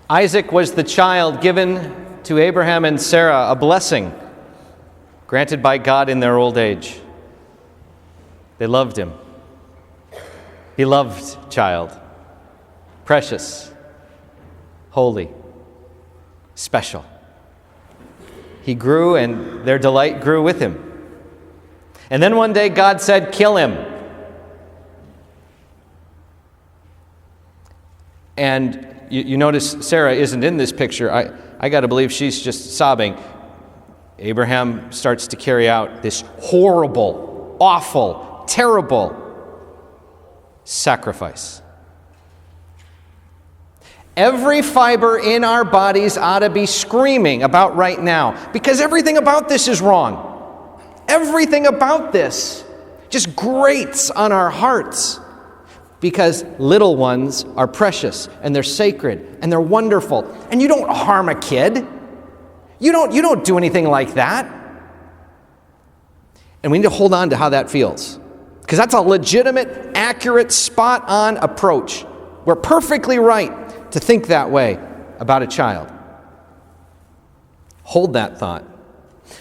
Isaac was the child given to Abraham and Sarah, a blessing granted by God in their old age. They loved him. Beloved child, precious, holy, special. He grew, and their delight grew with him. And then one day God said, "Kill him." And you notice Sarah isn't in this picture. I got to believe she's just sobbing. Abraham starts to carry out this horrible, awful, terrible sacrifice. Every fiber in our bodies ought to be screaming about right now, because everything about this is wrong. Everything about this just grates on our hearts, because little ones are precious and they're sacred and they're wonderful. And you don't harm a kid. You don't do anything like that. And we need to hold on to how that feels, because that's a legitimate, accurate, spot-on approach. We're perfectly right to think that way about a child. Hold that thought,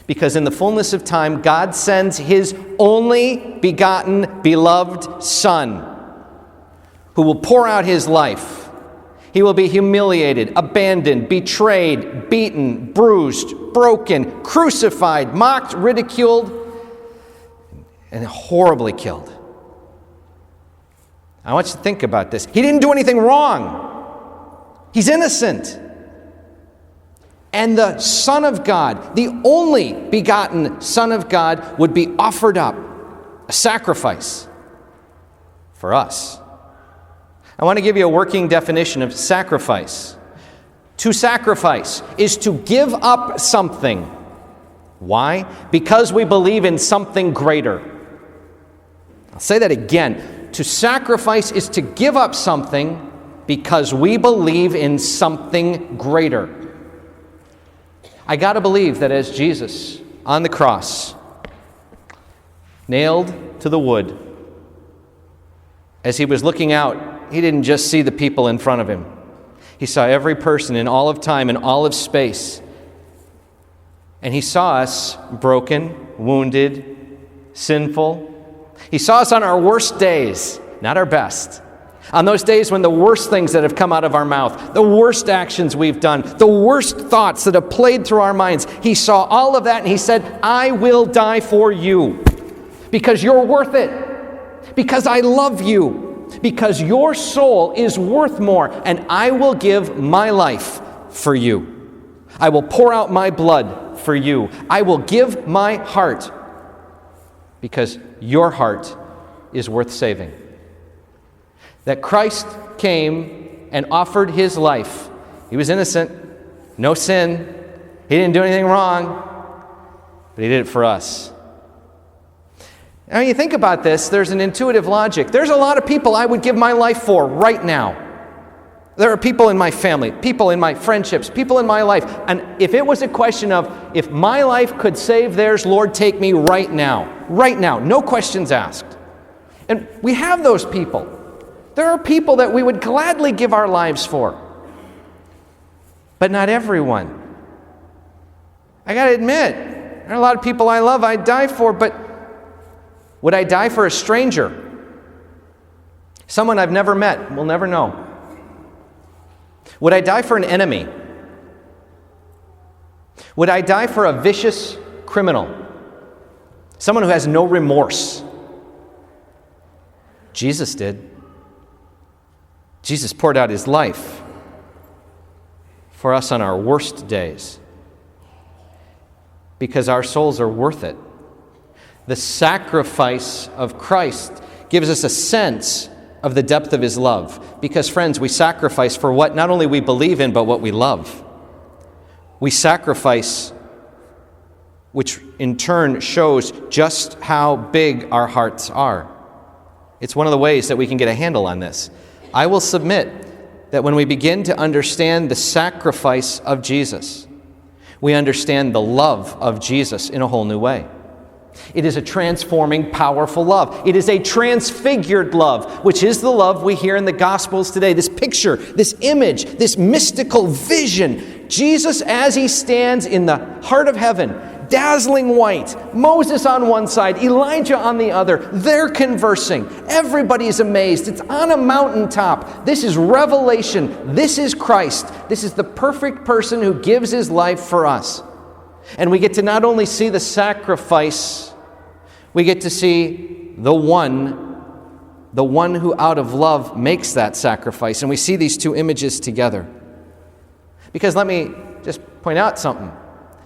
because in the fullness of time, God sends his only begotten, beloved Son, who will pour out his life. He will be humiliated, abandoned, betrayed, beaten, bruised, broken, crucified, mocked, ridiculed, and horribly killed. I want you to think about this. He didn't do anything wrong. He's innocent. And the Son of God, the only begotten Son of God, would be offered up, a sacrifice for us. I want to give you a working definition of sacrifice. To sacrifice is to give up something. Why? Because we believe in something greater. I'll say that again. To sacrifice is to give up something because we believe in something greater. I got to believe that as Jesus on the cross, nailed to the wood, as he was looking out, he didn't just see the people in front of him. He saw every person in all of time and all of space. And he saw us broken, wounded, sinful. He saw us on our worst days, not our best. On those days when the worst things that have come out of our mouth, the worst actions we've done, the worst thoughts that have played through our minds, he saw all of that and he said, "I will die for you because you're worth it, because I love you, because your soul is worth more, and I will give my life for you. I will pour out my blood for you. I will give my heart because your heart is worth saving." That Christ came and offered his life. He was innocent, no sin. He didn't do anything wrong, but he did it for us. Now, when you think about this, there's an intuitive logic. There's a lot of people I would give my life for right now. There are people in my family, people in my friendships, people in my life. And if it was a question of, if my life could save theirs, Lord, take me right now, no questions asked. And we have those people. There are people that we would gladly give our lives for. But not everyone. I got to admit, there are a lot of people I love I'd die for, but would I die for a stranger? Someone I've never met, we'll never know. Would I die for an enemy? Would I die for a vicious criminal? Someone who has no remorse? Jesus did. Jesus poured out his life for us on our worst days because our souls are worth it. The sacrifice of Christ gives us a sense of the depth of his love, because, friends, we sacrifice for what not only we believe in, but what we love. We sacrifice, which in turn shows just how big our hearts are. It's one of the ways that we can get a handle on this. I will submit that when we begin to understand the sacrifice of Jesus, we understand the love of Jesus in a whole new way. It is a transforming, powerful love. It is a transfigured love, which is the love we hear in the Gospels today. This picture, this image, this mystical vision. Jesus as he stands in the heart of heaven, dazzling white, Moses on one side, Elijah on the other. They're conversing. Everybody's amazed. It's on a mountaintop. This is revelation. This is Christ. This is the perfect person who gives his life for us. And we get to not only see the sacrifice, we get to see the one who out of love makes that sacrifice. And we see these two images together. Because let me just point out something.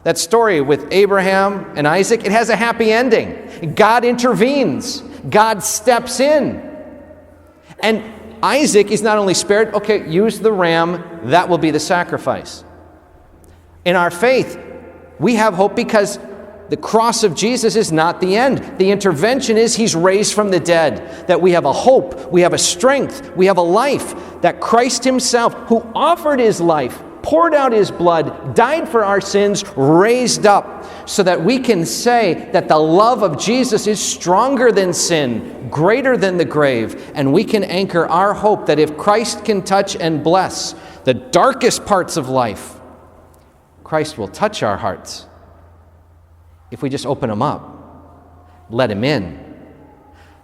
That story with Abraham and Isaac, it has a happy ending. God intervenes. God steps in. And Isaac is not only spared, okay, use the ram, that will be the sacrifice. In our faith, we have hope because the cross of Jesus is not the end. The intervention is he's raised from the dead. That we have a hope, we have a strength, we have a life. That Christ himself, who offered his life, poured out his blood, died for our sins, raised up, so that we can say that the love of Jesus is stronger than sin, greater than the grave, and we can anchor our hope that if Christ can touch and bless the darkest parts of life, Christ will touch our hearts if we just open them up, let him in,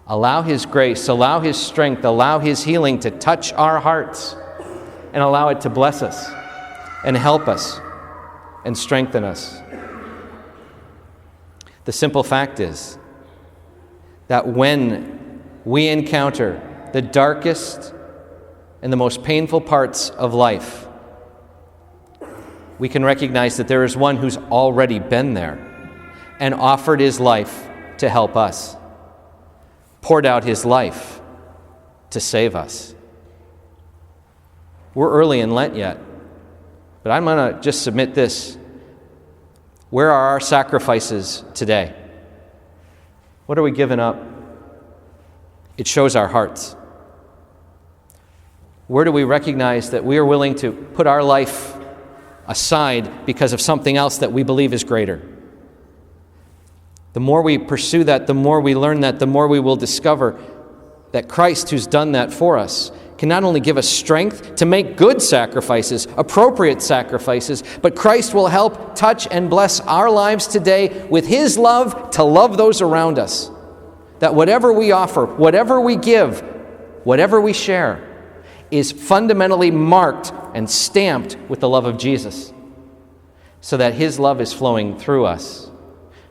allow his grace, allow his strength, allow his healing to touch our hearts, and allow it to bless us and help us and strengthen us. The simple fact is that when we encounter the darkest and the most painful parts of life, we can recognize that there is one who's already been there and offered his life to help us, poured out his life to save us. We're early in Lent yet, but I'm going to just submit this. Where are our sacrifices today? What are we giving up? It shows our hearts. Where do we recognize that we are willing to put our life aside because of something else that we believe is greater? The more we pursue that, the more we learn that, the more we will discover that Christ, who's done that for us, can not only give us strength to make good sacrifices, appropriate sacrifices, but Christ will help touch and bless our lives today with his love to love those around us. That whatever we offer, whatever we give, whatever we share, is fundamentally marked and stamped with the love of Jesus, so that his love is flowing through us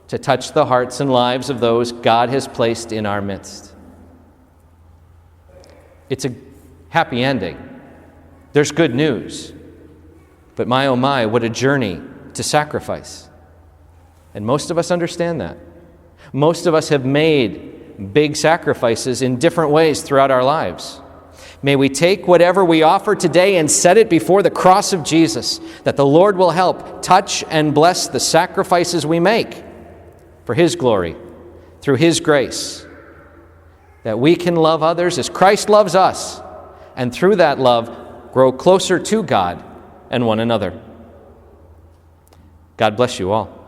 to touch the hearts and lives of those God has placed in our midst. It's a happy ending. There's good news. But my, oh my, what a journey to sacrifice. And most of us understand that. Most of us have made big sacrifices in different ways throughout our lives. May we take whatever we offer today and set it before the cross of Jesus, that the Lord will help touch and bless the sacrifices we make for his glory, through his grace, that we can love others as Christ loves us, and through that love grow closer to God and one another. God bless you all.